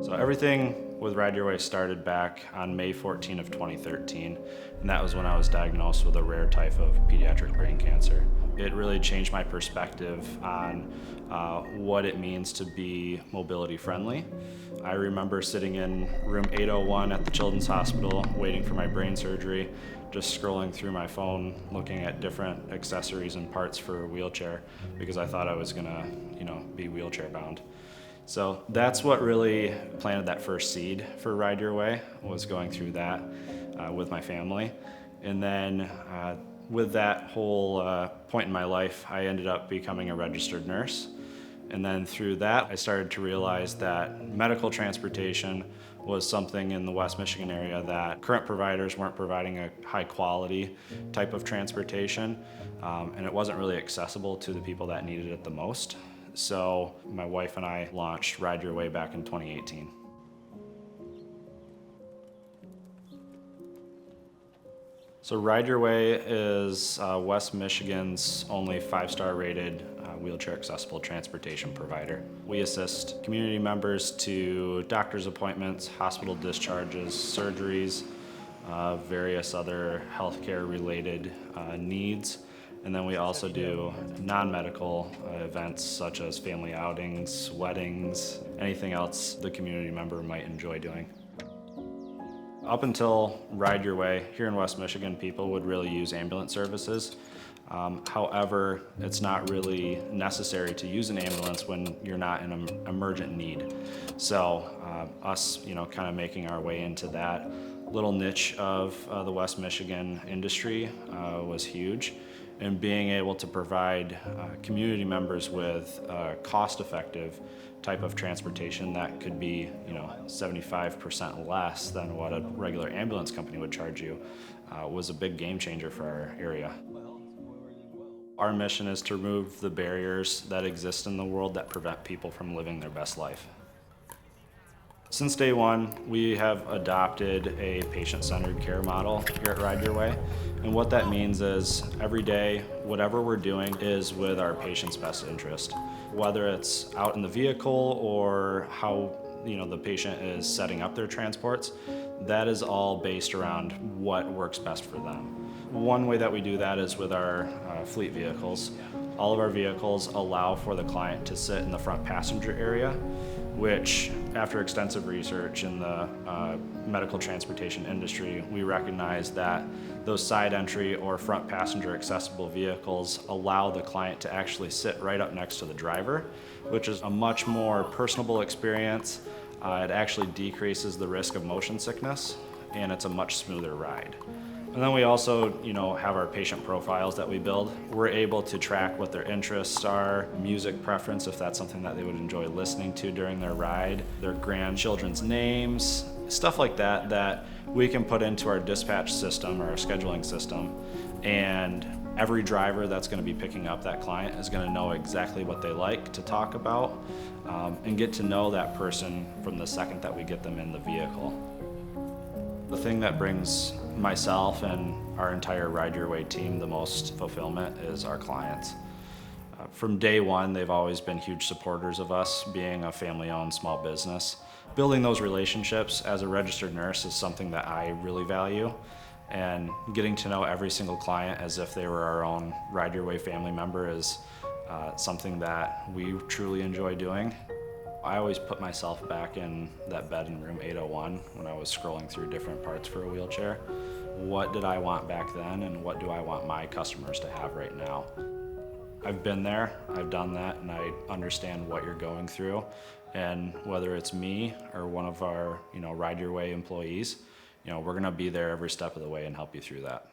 So everything with Ride Your Way started back on May 14 of 2013, and that was when I was diagnosed with a rare type of pediatric brain cancer. It really changed my perspective on what it means to be mobility friendly. I remember sitting in room 801 at the Children's Hospital waiting for my brain surgery, just scrolling through my phone, looking at different accessories and parts for a wheelchair because I thought I was gonna, be wheelchair bound. So that's what really planted that first seed for Ride Your Way, was going through that with my family. And then with that whole point in my life, I ended up becoming a registered nurse. And then through that, I started to realize that medical transportation was something in the West Michigan area that current providers weren't providing a high quality type of transportation, and it wasn't really accessible to the people that needed it the most. So my wife and I launched Ride Your Way back in 2018. So Ride Your Way is West Michigan's only 5-star rated wheelchair accessible transportation provider. We assist community members to doctor's appointments, hospital discharges, surgeries, various other healthcare related needs. And then we also do non-medical events such as family outings, weddings, anything else the community member might enjoy doing. Up until Ride Your Way, here in West Michigan, people would really use ambulance services. However, it's not really necessary to use an ambulance when you're not in an emergent need. So us, kind of making our way into that little niche of the West Michigan industry was huge. And being able to provide community members with a cost-effective type of transportation that could be, 75% less than what a regular ambulance company would charge you was a big game changer for our area. Our mission is to remove the barriers that exist in the world that prevent people from living their best life. Since day one, we have adopted a patient-centered care model here at Ride Your Way. And what that means is every day, whatever we're doing is with our patient's best interest. Whether it's out in the vehicle or how the patient is setting up their transports, that is all based around what works best for them. One way that we do that is with our fleet vehicles. All of our vehicles allow for the client to sit in the front passenger area, which after extensive research in the medical transportation industry, we recognize that those side entry or front passenger accessible vehicles allow the client to actually sit right up next to the driver, which is a much more personable experience. It actually decreases the risk of motion sickness, and it's a much smoother ride. And then we also, have our patient profiles that we build. We're able to track what their interests are, music preference, if that's something that they would enjoy listening to during their ride, their grandchildren's names, stuff like that, that we can put into our dispatch system or our scheduling system. And every driver that's going to be picking up that client is going to know exactly what they like to talk about and get to know that person from the second that we get them in the vehicle. The thing that brings myself and our entire Ride Your Way team the most fulfillment is our clients. From day one, they've always been huge supporters of us, being a family-owned small business. Building those relationships as a registered nurse is something that I really value, and getting to know every single client as if they were our own Ride Your Way family member is something that we truly enjoy doing. I always put myself back in that bed in room 801 when I was scrolling through different parts for a wheelchair. What did I want back then, and what do I want my customers to have right now? I've been there, I've done that, and I understand what you're going through. And whether it's me or one of our Ride Your Way employees, we're gonna be there every step of the way and help you through that.